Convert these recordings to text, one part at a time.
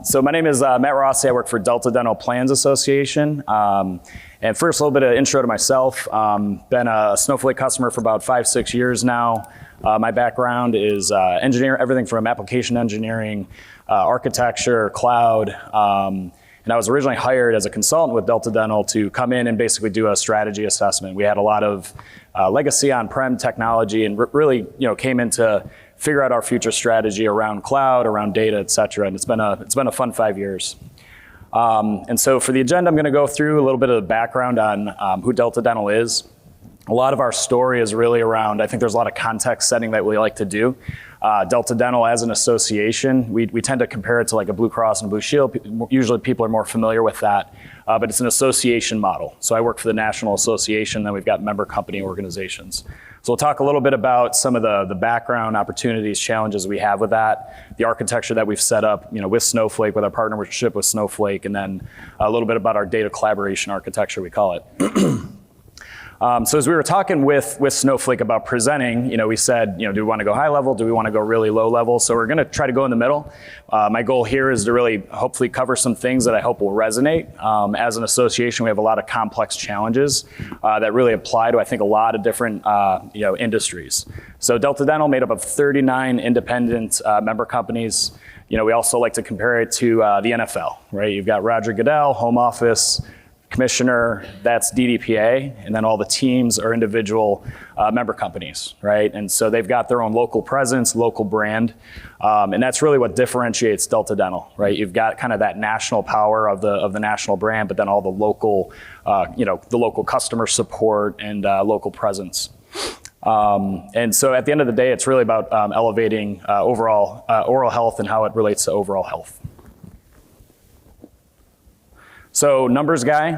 So my name is Matt Rossi. I work for Delta Dental Plans Association. And first, a little bit of intro to myself. Been a Snowflake customer for about 5-6 years now. My background is everything from application engineering, architecture, cloud. And I was originally hired as a consultant with Delta Dental to come in and basically do a strategy assessment. We had a lot of legacy on-prem technology and really came in to figure out our future strategy around cloud, around data, et cetera. And it's been a fun 5 years. And so for the agenda, I'm going to go through a little bit of the background on who Delta Dental is. A lot of our story is really around, I think there's a lot of context setting that we like to do. Delta Dental as an association, we tend to compare it to like a Blue Cross and Blue Shield. Usually people are more familiar with that, but it's an association model. So I work for the National Association, then we've got member company organizations. So we'll talk a little bit about some of the background opportunities, challenges we have with that, the architecture that we've set up with Snowflake, with our partnership with Snowflake, and then a little bit about our data collaboration architecture, we call it. So as we were talking with Snowflake about presenting, we said, do we want to go high level? Do we want to go really low level? So we're going to try to go in the middle. My goal here is to really hopefully cover some things that I hope will resonate. As an association, we have a lot of complex challenges that really apply to, I think, a lot of different industries. So Delta Dental made up of 39 independent member companies. We also like to compare it to the NFL, right? You've got Roger Goodell, home office, commissioner, that's DDPA, and then all the teams are individual member companies, right? And so they've got their own local presence, local brand, and that's really what differentiates Delta Dental, right? You've got kind of that national power of the national brand, but then all the local, the local customer support and local presence. And so at the end of the day, it's really about elevating overall oral health and how it relates to overall health. So numbers guy,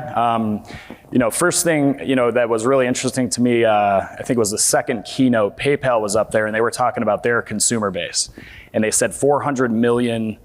first thing, that was really interesting to me, I think it was the second keynote, PayPal was up there and they were talking about their consumer base. And they said 400 million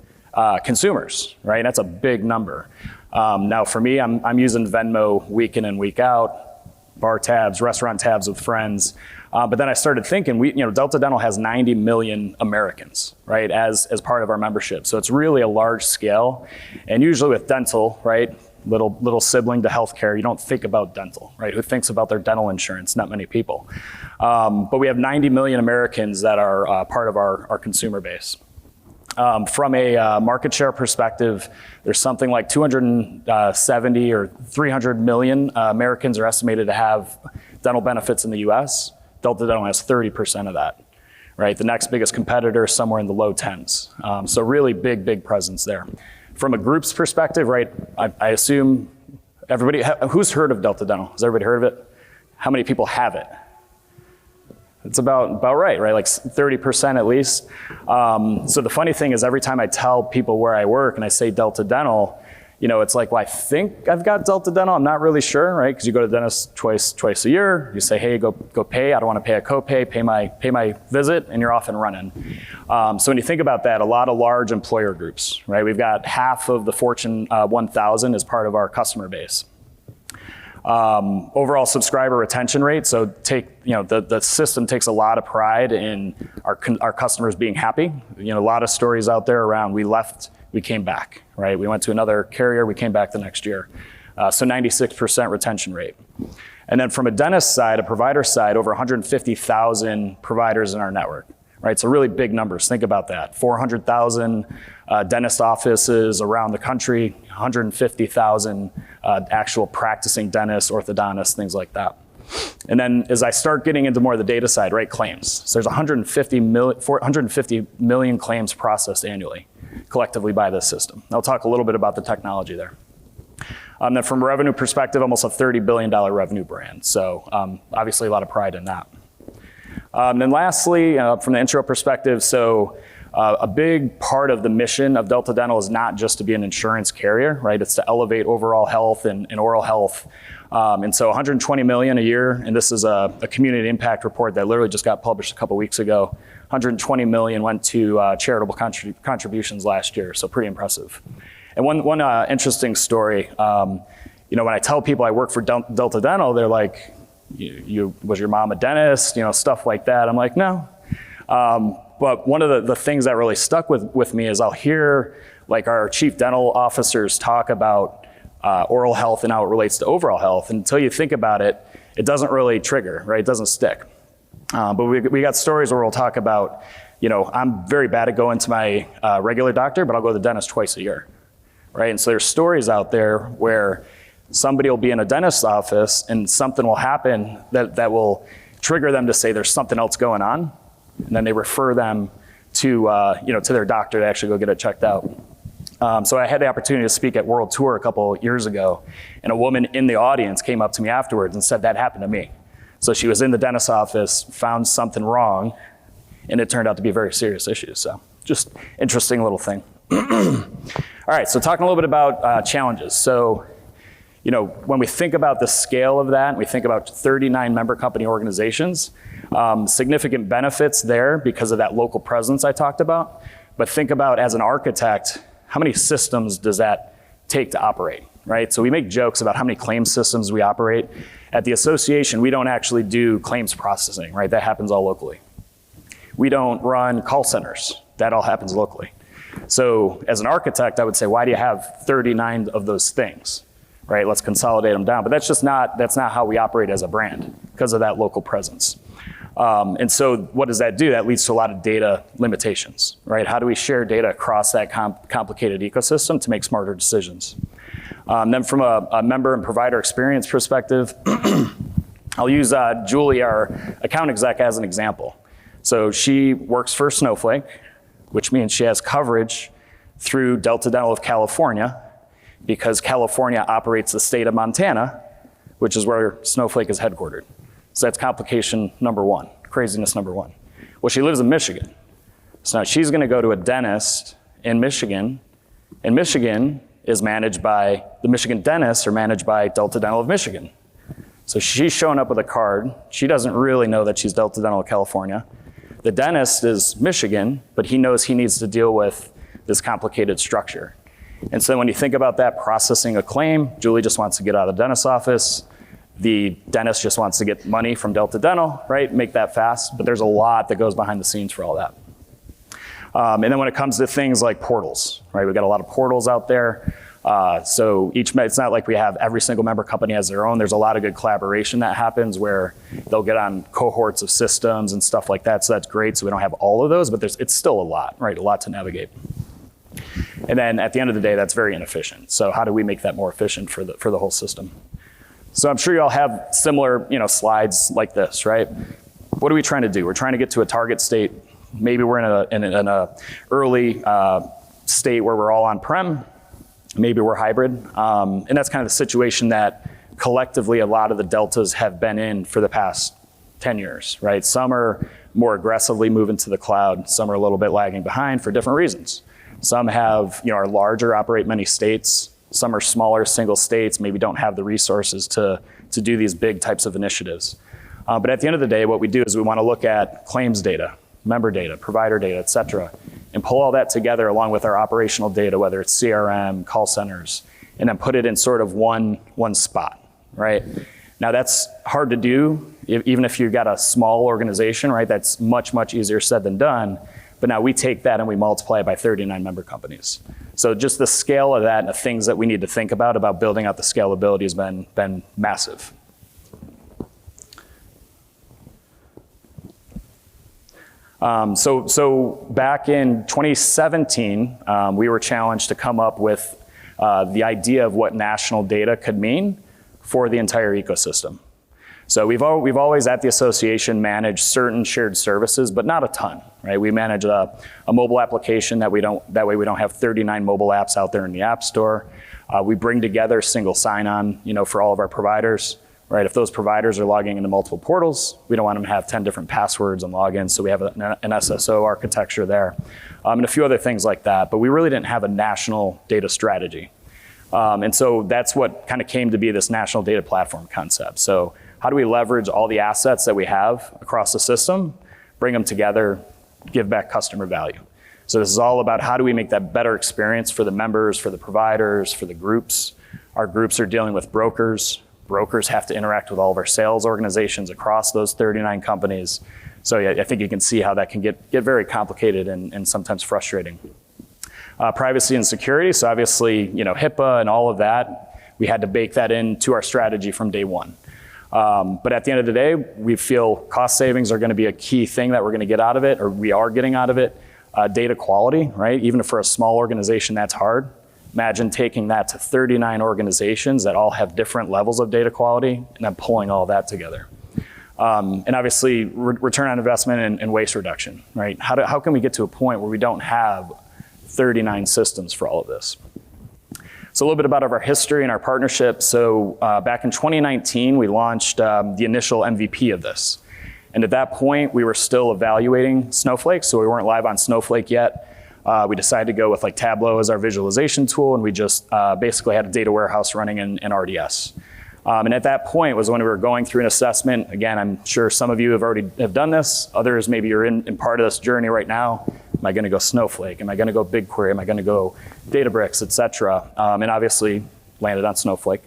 consumers, right? That's a big number. Now for me, I'm using Venmo week in and week out, bar tabs, restaurant tabs with friends. But then I started thinking, Delta Dental has 90 million Americans, right, as part of our membership. So it's really a large scale. And usually with dental, right, little sibling to healthcare, you don't think about dental, right? Who thinks about their dental insurance? Not many people. But we have 90 million Americans that are part of our consumer base. From a market share perspective, there's something like 270 or 300 million Americans are estimated to have dental benefits in the US. Delta Dental has 30% of that, right? The next biggest competitor is somewhere in the low 10s. So really big presence there. From a group's perspective, right, I assume everybody, who's heard of Delta Dental? Has everybody heard of it? How many people have it? It's about right, like 30% at least. So the funny thing is every time I tell people where I work and I say Delta Dental, it's like, well, I think I've got Delta Dental. I'm not really sure, right? Because you go to the dentist twice a year. You say, hey, go pay. I don't want to pay a copay. Pay my visit, and you're off and running. So when you think about that, a lot of large employer groups, right? We've got half of the Fortune 1000 as part of our customer base. Overall subscriber retention rate. So the system takes a lot of pride in our customers being happy. A lot of stories out there around we left, we came back, right? We went to another carrier, we came back the next year. So 96% retention rate. And then from a dentist side, a provider side, over 150,000 providers in our network, right? So really big numbers, think about that. 400,000 dentist offices around the country, 150,000 actual practicing dentists, orthodontists, things like that. And then as I start getting into more of the data side, right, claims. So there's 450 million claims processed annually, collectively by this system. I'll talk a little bit about the technology there. Then from a revenue perspective, almost a $30 billion revenue brand. So obviously a lot of pride in that. Then lastly, from the intro perspective, so a big part of the mission of Delta Dental is not just to be an insurance carrier, right? It's to elevate overall health and oral health. And so 120 million a year, and this is a community impact report that literally just got published a couple weeks ago. 120 million went to charitable contributions last year, so pretty impressive. And one interesting story, when I tell people I work for Delta Dental, they're like, was your mom a dentist? Stuff like that. I'm like, no. But one of the things that really stuck with me is I'll hear like our chief dental officers talk about oral health and how it relates to overall health. And until you think about it, it doesn't really trigger, right? It doesn't stick. But we got stories where we'll talk about, I'm very bad at going to my regular doctor, but I'll go to the dentist twice a year, right? And so there's stories out there where somebody will be in a dentist's office and something will happen that will trigger them to say there's something else going on, and then they refer them to to their doctor to actually go get it checked out. So I had the opportunity to speak at World Tour a couple years ago, and a woman in the audience came up to me afterwards and said that happened to me. So she was in the dentist's office, found something wrong, and it turned out to be a very serious issue. So just interesting little thing. All right, so talking a little bit about challenges. So, when we think about the scale of that, we think about 39 member company organizations, significant benefits there because of that local presence I talked about. But think about, as an architect, how many systems does that take to operate, right? So we make jokes about how many claims systems we operate. At the association, we don't actually do claims processing, right? That happens all locally. We don't run call centers. That all happens locally. So as an architect, I would say, why do you have 39 of those things, right? Let's consolidate them down. But that's not how we operate as a brand because of that local presence. And so what does that do? That leads to a lot of data limitations, right? How do we share data across that complicated ecosystem to make smarter decisions? Then from a member and provider experience perspective, I'll use Julie, our account exec, as an example. So she works for Snowflake, which means she has coverage through Delta Dental of California, because California operates the state of Montana, which is where Snowflake is headquartered. So that's complication number one, craziness number one. Well, she lives in Michigan. So now she's gonna go to a dentist in Michigan, and Michigan is managed by, the Michigan dentists are managed by Delta Dental of Michigan. So she's showing up with a card. She doesn't really know that she's Delta Dental of California. The dentist is Michigan, but he knows he needs to deal with this complicated structure. And so when you think about that, processing a claim, Julie just wants to get out of the dentist's office. The dentist just wants to get money from Delta Dental, right? Make that fast, but there's a lot that goes behind the scenes for all that. And then when it comes to things like portals, right? We've got a lot of portals out there. So it's not like we have every single member company has their own. There's a lot of good collaboration that happens where they'll get on cohorts of systems and stuff like that. So that's great. So we don't have all of those, but it's still a lot, right? A lot to navigate. And then at the end of the day, that's very inefficient. So how do we make that more efficient for the whole system? So I'm sure you all have similar, slides like this, right? What are we trying to do? We're trying to get to a target state. Maybe we're in an early state where we're all on-prem. Maybe we're hybrid. And that's kind of the situation that collectively a lot of the deltas have been in for the past 10 years, right? Some are more aggressively moving to the cloud. Some are a little bit lagging behind for different reasons. Some have, are larger, operate many states. Some are smaller, single states, maybe don't have the resources to do these big types of initiatives. But at the end of the day, what we do is we want to look at claims data, member data, provider data, et cetera, and pull all that together along with our operational data, whether it's CRM, call centers, and then put it in sort of one spot, right? Now that's hard to do, even if you've got a small organization, right? That's much, much easier said than done. But now we take that and we multiply it by 39 member companies. So just the scale of that and the things that we need to think about building out the scalability has been massive. So back in 2017, we were challenged to come up with the idea of what national data could mean for the entire ecosystem. So we've always at the association managed certain shared services, but not a ton, right? We manage a mobile application that way we don't have 39 mobile apps out there in the App Store. We bring together single sign-on, for all of our providers, right? If those providers are logging into multiple portals, we don't want them to have 10 different passwords and logins, so we have an SSO architecture there, and a few other things like that, but we really didn't have a national data strategy. And so that's what kind of came to be this national data platform concept. So how do we leverage all the assets that we have across the system, bring them together, give back customer value? So this is all about how do we make that better experience for the members, for the providers, for the groups. Our groups are dealing with brokers. Brokers have to interact with all of our sales organizations across those 39 companies. So yeah, I think you can see how that can get very complicated and sometimes frustrating. Privacy and security, so obviously, HIPAA and all of that, we had to bake that into our strategy from day one. But at the end of the day, we feel cost savings are going to be a key thing that we're going to get out of it, or we are getting out of it. Data quality, right? Even for a small organization, that's hard. Imagine taking that to 39 organizations that all have different levels of data quality and then pulling all that together. And obviously, return on investment and waste reduction, right? How can we get to a point where we don't have 39 systems for all of this? So a little bit about our history and our partnership. So back in 2019, we launched the initial MVP of this. And at that point, we were still evaluating Snowflake, so we weren't live on Snowflake yet. We decided to go with like Tableau as our visualization tool, and we just basically had a data warehouse running in RDS. And at that point was when we were going through an assessment. Again, I'm sure some of you have done this. Others, maybe you're in part of this journey right now. Am I going to go Snowflake? Am I going to go BigQuery? Am I going to go Databricks, et cetera? And obviously landed on Snowflake.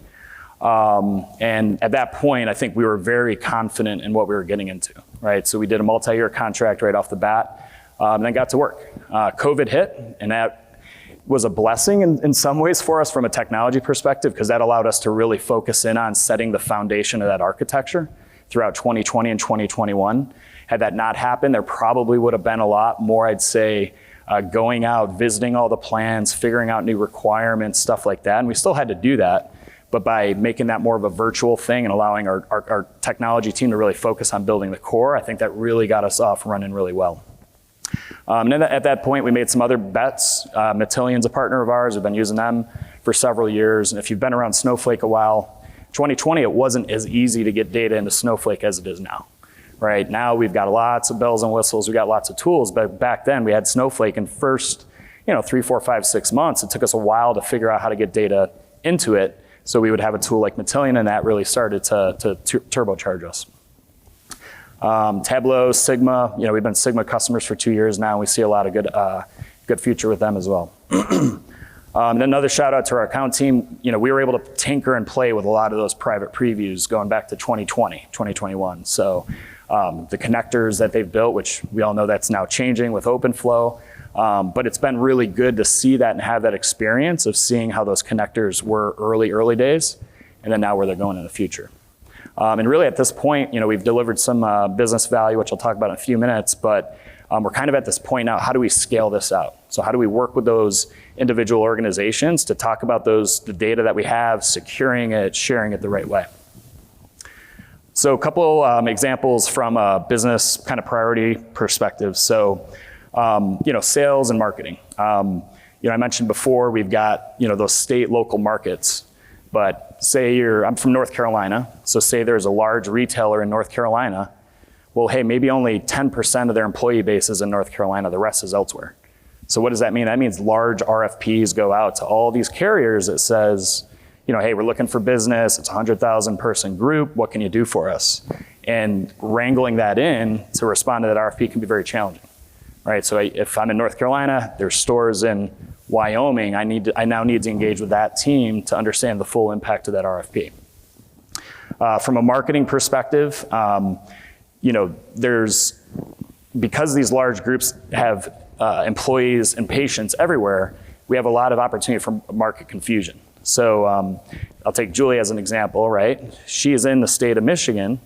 And at that point, I think we were very confident in what we were getting into, right? So we did a multi-year contract right off the bat, and then got to work. COVID hit, and that was a blessing in some ways for us from a technology perspective, because that allowed us to really focus in on setting the foundation of that architecture throughout 2020 and 2021. Had that not happened, there probably would have been a lot more, I'd say, going out, visiting all the plans, figuring out new requirements, stuff like that. And we still had to do that. But by making that more of a virtual thing and allowing our technology team to really focus on building the core, I think that really got us off running really well. And then at that point, we made some other bets. Matillion's a partner of ours. We've been using them for several years. And if you've been around Snowflake a while, 2020, it wasn't as easy to get data into Snowflake as it is now. Right now, we've got lots of bells and whistles. We've got lots of tools. But back then, we had Snowflake in first 3, 4, 5, 6 months. It took us a while to figure out how to get data into it. So we would have a tool like Matillion, and that really started to turbocharge us. Tableau, Sigma, we've been Sigma customers for 2 years now, and we see a lot of good future with them as well. And another shout out to our account team. We were able to tinker and play with a lot of those private previews going back to 2020, 2021. So the connectors that they've built, which we all know that's now changing with OpenFlow. But it's been really good to see that and have that experience of seeing how those connectors were early days, and then now where they're going in the future. And really at this point, we've delivered some business value, which I'll talk about in a few minutes, but we're kind of at this point now, how do we scale this out? So how do we work with those individual organizations to talk about the data that we have, securing it, sharing it the right way? So a couple examples from a business kind of priority perspective. So sales and marketing. I mentioned before, we've got, those state local markets, but say I'm from North Carolina. So say there's a large retailer in North Carolina. Well, hey, maybe only 10% of their employee base is in North Carolina. The rest is elsewhere. So what does that mean? That means large RFPs go out to all these carriers that says, hey, we're looking for business. It's a 100,000 person group. What can you do for us? And wrangling that in to respond to that RFP can be very challenging. Right, so if I'm in North Carolina, there's stores in Wyoming, I now need to engage with that team to understand the full impact of that RFP. From a marketing perspective, because these large groups have employees and patients everywhere, we have a lot of opportunity for market confusion. So I'll take Julie as an example, right? She is in the state of Michigan.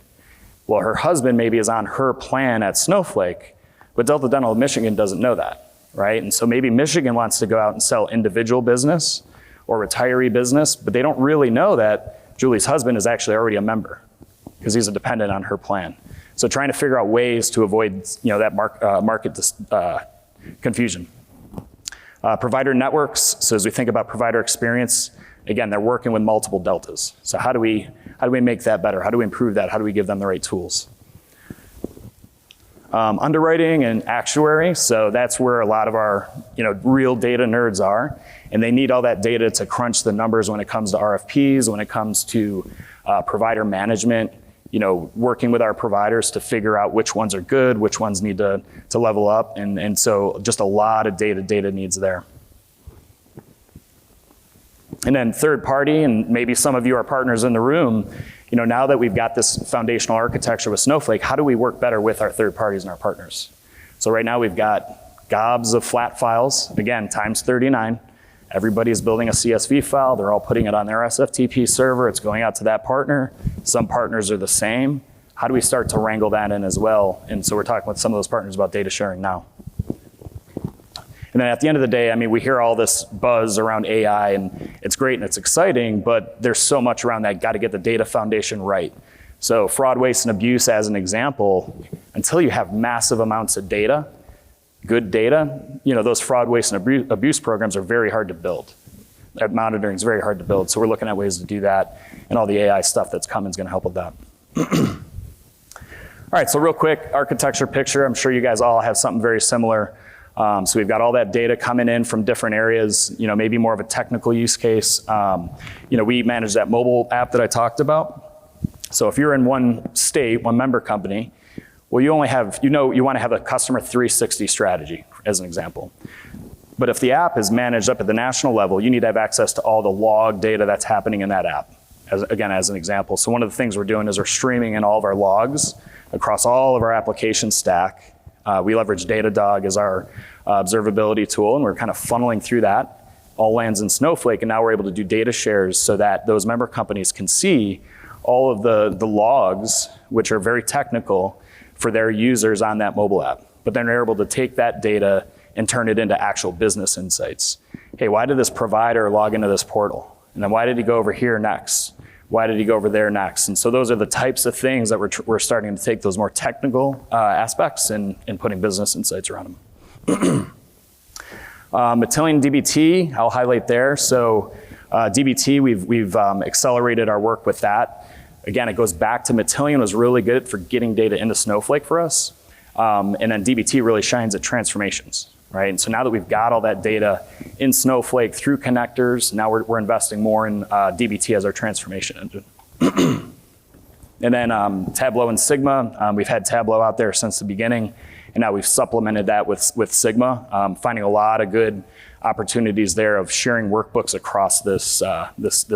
Well, her husband maybe is on her plan at Snowflake, but Delta Dental of Michigan doesn't know that, right? And so maybe Michigan wants to go out and sell individual business or retiree business, but they don't really know that Julie's husband is actually already a member because he's a dependent on her plan. So trying to figure out ways to avoid that market confusion. Provider networks, so as we think about provider experience, again, they're working with multiple deltas. So how do we make that better? How do we improve that? How do we give them the right tools? Underwriting and actuary, so that's where a lot of our real data nerds are, and they need all that data to crunch the numbers when it comes to RFPs, when it comes to provider management, working with our providers to figure out which ones are good, which ones need to level up, and so just a lot of data needs there. And then third party, and maybe some of you are partners in the room, now that we've got this foundational architecture with Snowflake, how do we work better with our third parties and our partners? So right now we've got gobs of flat files, again, times 39. Everybody's building a CSV file. They're all putting it on their SFTP server. It's going out to that partner. Some partners are the same. How do we start to wrangle that in as well? And so we're talking with some of those partners about data sharing now. And then at the end of the day, I mean, we hear all this buzz around AI, and it's great and it's exciting, but there's so much around that. Got to get the data foundation right. So fraud, waste, and abuse as an example, until you have massive amounts of data, good data, those fraud, waste, and abuse programs are very hard to build. That monitoring is very hard to build. So we're looking at ways to do that, and all the AI stuff that's coming is going to help with that. All right, so real quick, architecture picture. I'm sure you guys all have something very similar. So we've got all that data coming in from different areas, maybe more of a technical use case. We manage that mobile app that I talked about. So if you're in one state, one member company, well, you only have, you want to have a customer 360 strategy, as an example. But if the app is managed up at the national level, you need to have access to all the log data that's happening in that app, as an example. So one of the things we're doing is we're streaming in all of our logs across all of our application stack. We leverage Datadog as our observability tool, and we're kind of funneling through that. All lands in Snowflake, and now we're able to do data shares so that those member companies can see all of the logs, which are very technical, for their users on that mobile app. But then they're able to take that data and turn it into actual business insights. Hey, why did this provider log into this portal? And then why did he go over here next? Why did he go over there next? And so those are the types of things that we're starting to take those more technical aspects and putting business insights around them. Matillion DBT, I'll highlight there. So DBT, we've accelerated our work with that. Again, it goes back to Matillion was really good for getting data into Snowflake for us. And then DBT really shines at transformations, right? And so now that we've got all that data in Snowflake through connectors, now we're investing more in DBT as our transformation engine. And then Tableau and Sigma, we've had Tableau out there since the beginning, and now we've supplemented that with Sigma, finding a lot of good opportunities there of sharing workbooks across this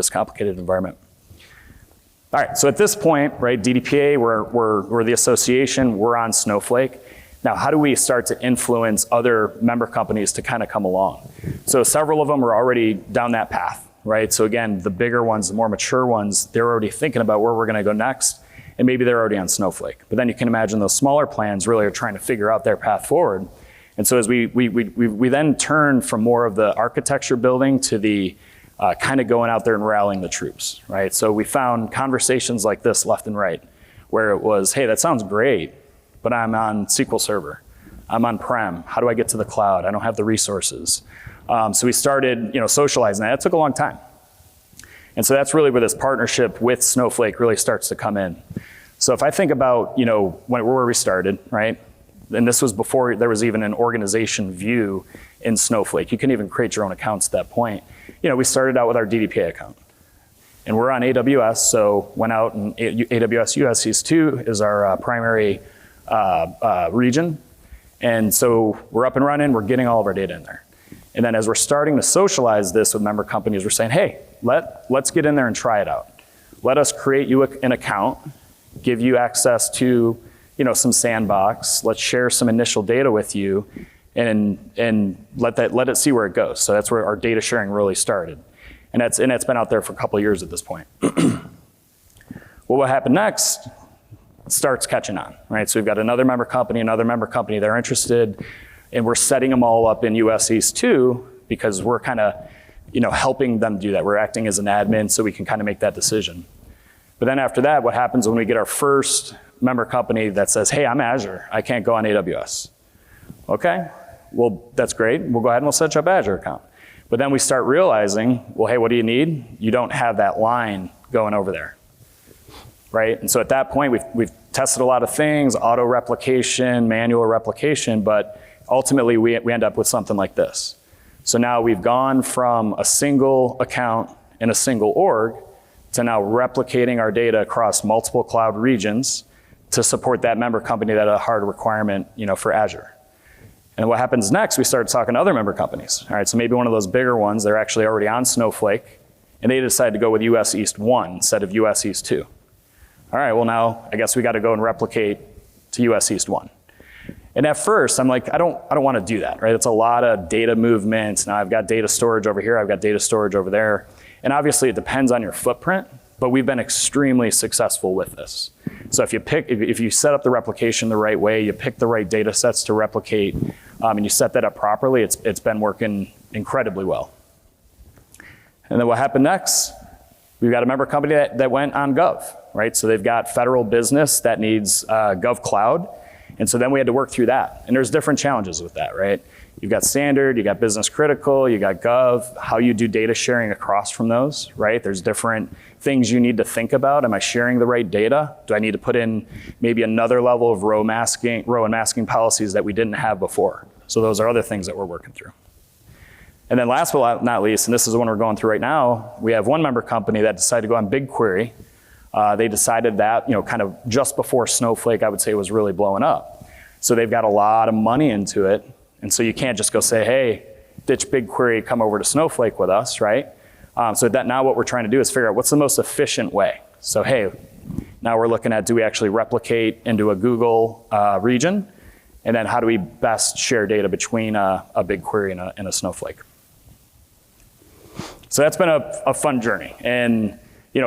complicated environment. All right, so at this point, right, DDPA, we're the association, we're on Snowflake. Now, how do we start to influence other member companies to kind of come along? So several of them are already down that path, right? So again, the bigger ones, the more mature ones, they're already thinking about where we're gonna go next, and maybe they're already on Snowflake. But then you can imagine those smaller plans really are trying to figure out their path forward. And so as we then turn from more of the architecture building to the kind of going out there and rallying the troops, right? So we found conversations like this left and right, where it was, hey, that sounds great, but I'm on SQL Server. I'm on-prem. How do I get to the cloud? I don't have the resources. So we started socializing that. It took a long time. And so that's really where this partnership with Snowflake really starts to come in. So if I think about where we started, right? And this was before there was even an organization view in Snowflake. You can even create your own accounts at that point. We started out with our DDPA account. And we're on AWS, so went out and AWS US East 2 is our primary region. And so we're up and running, we're getting all of our data in there. And then as we're starting to socialize this with member companies, we're saying, hey, let's get in there and try it out. Let us create you an account, give you access to some sandbox, let's share some initial data with you, and let it see where it goes. So that's where our data sharing really started. And it's been out there for a couple of years at this point. Well, what happened next starts catching on, right? So we've got another member company, they're interested, and we're setting them all up in US East 2 because we're kind of helping them do that. We're acting as an admin so we can kind of make that decision. But then after that, what happens when we get our first member company that says, hey, I'm Azure, I can't go on AWS. Okay, well, that's great. We'll go ahead and we'll set you up Azure account. But then we start realizing, well, hey, what do you need? You don't have that line going over there, right? And so at that point, we've tested a lot of things, auto replication, manual replication, but ultimately we end up with something like this. So now we've gone from a single account in a single org to now replicating our data across multiple cloud regions to support that member company that had a hard requirement, for Azure. And what happens next, we start talking to other member companies. All right, so maybe one of those bigger ones, they're actually already on Snowflake, and they decide to go with US East 1 instead of US East 2. All right, well now, I guess we got to go and replicate to US East 1. And at first, I'm like, I don't want to do that, right? It's a lot of data movement. Now I've got data storage over here, I've got data storage over there. And obviously it depends on your footprint, but we've been extremely successful with this. So if you set up the replication the right way, you pick the right data sets to replicate, and you set that up properly, it's been working incredibly well. And then what happened next? We've got a member company that went on Gov, right? So they've got federal business that needs Gov Cloud. And so then we had to work through that. And there's different challenges with that, right? You've got standard, you got business critical, you got Gov, how you do data sharing across from those, right? There's different things you need to think about. Am I sharing the right data? Do I need to put in maybe another level of row and masking policies that we didn't have before? So those are other things that we're working through. And then last but not least, and this is the one we're going through right now, we have one member company that decided to go on BigQuery. They decided that, kind of just before Snowflake, I would say, was really blowing up. So they've got a lot of money into it. And so you can't just go say, hey, ditch BigQuery, come over to Snowflake with us, right? So that now what we're trying to do is figure out what's the most efficient way. So hey, now we're looking at, do we actually replicate into a Google region? And then how do we best share data between a BigQuery and a Snowflake? So that's been a fun journey. And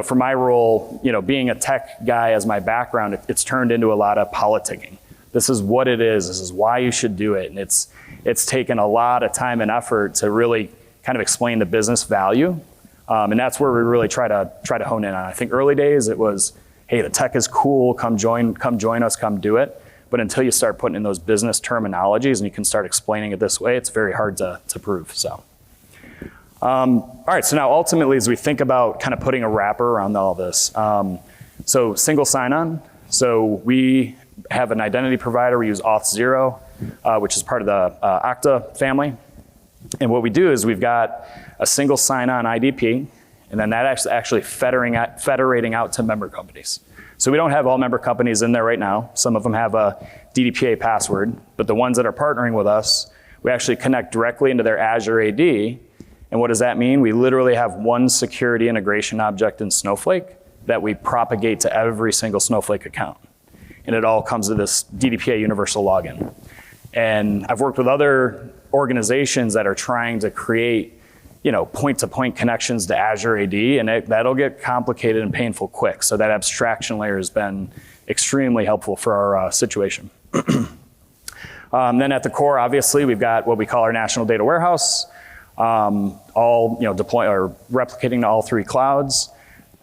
for my role, being a tech guy as my background, it's turned into a lot of politicking. This is what it is. This is why you should do it. And it's taken a lot of time and effort to really kind of explain the business value. And that's where we really try to hone in on. I think early days it was, hey, the tech is cool. Come join us. Come do it. But until you start putting in those business terminologies and you can start explaining it this way, it's very hard to prove. So. All right, so now ultimately as we think about kind of putting a wrapper around all this, so single sign-on. So we have an identity provider, we use Auth0, which is part of the Okta family. And what we do is we've got a single sign-on IDP, and then that actually federating out to member companies. So we don't have all member companies in there right now. Some of them have a DDPA password, but the ones that are partnering with us, we actually connect directly into their Azure AD. And what does that mean? We literally have one security integration object in Snowflake that we propagate to every single Snowflake account. And it all comes to this DDPA universal login. And I've worked with other organizations that are trying to create, point-to-point connections to Azure AD, and that'll get complicated and painful quick. So that abstraction layer has been extremely helpful for our situation. Then at the core, obviously, we've got what we call our national data warehouse. All deploy or replicating to all three clouds.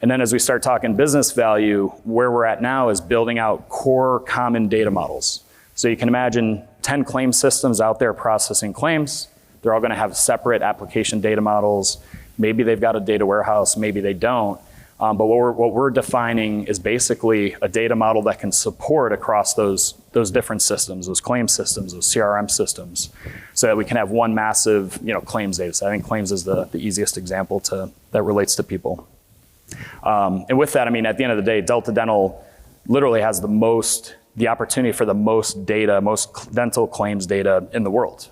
And then as we start talking business value, where we're at now is building out core common data models. So you can imagine 10 claim systems out there processing claims. They're all going to have separate application data models. Maybe they've got a data warehouse, maybe they don't. But what we're defining is basically a data model that can support across those different systems, those claim systems, those CRM systems, so that we can have one massive claims data set. I think claims is the easiest example that relates to people. And with that, I mean, at the end of the day, Delta Dental literally has the opportunity for the most data, most dental claims data in the world,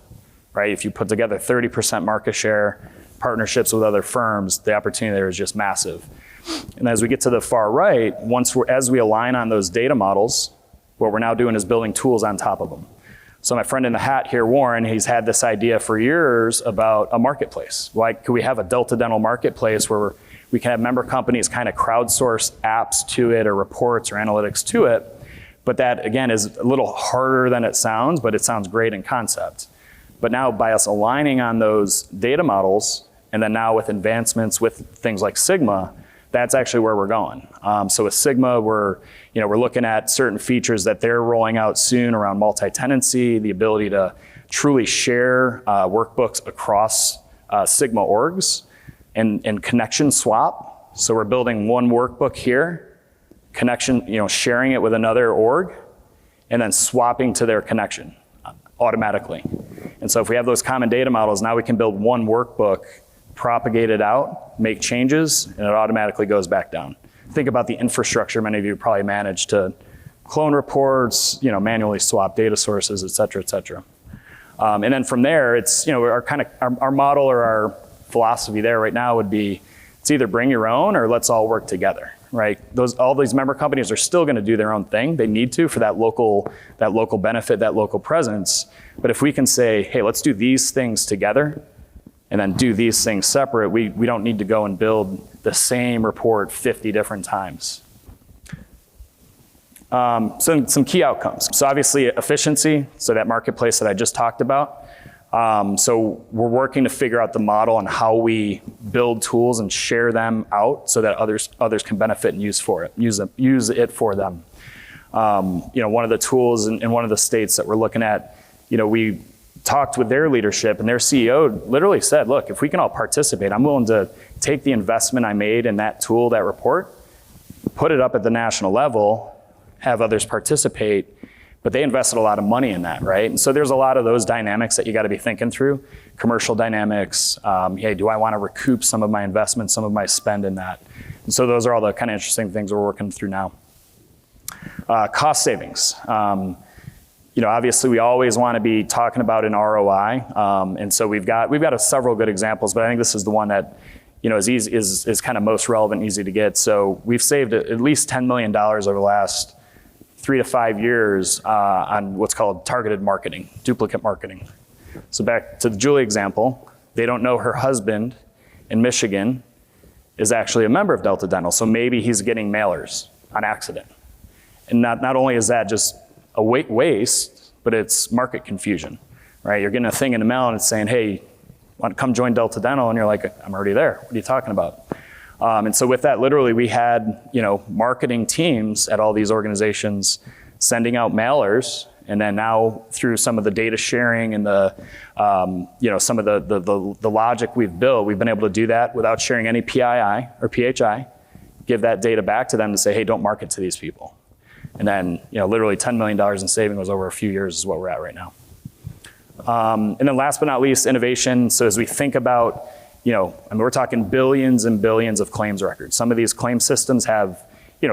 right? If you put together 30% market share, partnerships with other firms, the opportunity there is just massive. And as we get to the far right, as we align on those data models, what we're now doing is building tools on top of them. So my friend in the hat here, Warren, he's had this idea for years about a marketplace. Like, could we have a Delta Dental marketplace where we can have member companies kind of crowdsource apps to it or reports or analytics to it? But that, again, is a little harder than it sounds, but it sounds great in concept. But now by us aligning on those data models, and then now with advancements with things like Sigma, that's actually where we're going. So with Sigma, we're looking at certain features that they're rolling out soon around multi-tenancy, the ability to truly share workbooks across Sigma orgs, and connection swap. So we're building one workbook here, sharing it with another org, and then swapping to their connection automatically. And so if we have those common data models, now we can build one workbook, propagate it out, make changes, and it automatically goes back down. Think about the infrastructure many of you probably manage to clone reports, manually swap data sources, et cetera, et cetera. And then from there, it's, our model or our philosophy there right now would be, it's either bring your own or let's all work together, right? All these member companies are still going to do their own thing. They need to for that local benefit, that local presence. But if we can say, hey, let's do these things together and then do these things separate, we don't need to go and build the same report 50 different times. So some key outcomes. So obviously efficiency, so that marketplace that I just talked about. So we're working to figure out the model on how we build tools and share them out so that others can benefit and use it for them. One of the tools in one of the states that we're looking at, we talked with their leadership, and their CEO literally said, look, if we can all participate, I'm willing to take the investment I made in that tool, that report, put it up at the national level, have others participate, but they invested a lot of money in that, right? And so there's a lot of those dynamics that you gotta be thinking through. Commercial dynamics, hey, do I wanna recoup some of my investment, some of my spend in that? And so those are all the kind of interesting things we're working through now. Cost savings. Obviously we always wanna be talking about an ROI, and so we've got several good examples, but I think this is the one that is kind of most relevant and easy to get. So we've saved at least $10 million over the last 3 to 5 years on what's called targeted marketing, duplicate marketing. So back to the Julie example, they don't know her husband in Michigan is actually a member of Delta Dental, so maybe he's getting mailers on accident. And not only is that just a waste, but it's market confusion, right? You're getting a thing in the mail and it's saying, hey, want to come join Delta Dental? And you're like, I'm already there. What are you talking about? And so with that, literally, we had marketing teams at all these organizations sending out mailers, and then now through some of the data sharing and the some of the logic we've built, we've been able to do that without sharing any PII or PHI. Give that data back to them to say, hey, don't market to these people. And then literally $10 million in savings over a few years is what we're at right now. And then last but not least, innovation. So as we think about we're talking billions and billions of claims records. Some of these claim systems have,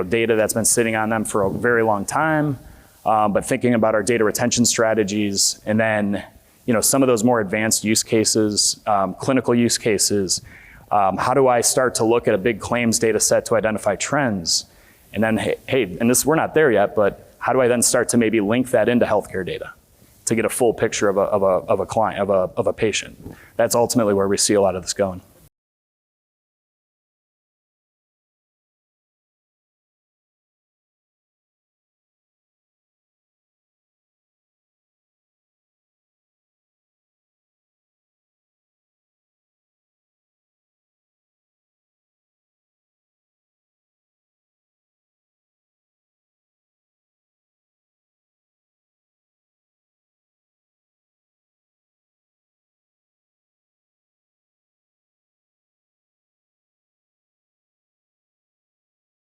data that's been sitting on them for a very long time. But thinking about our data retention strategies, and then, some of those more advanced use cases, clinical use cases. How do I start to look at a big claims data set to identify trends? And then, hey, and we're not there yet, but how do I then start to maybe link that into healthcare data to get a full picture of a client, of a patient? That's ultimately where we see a lot of this going.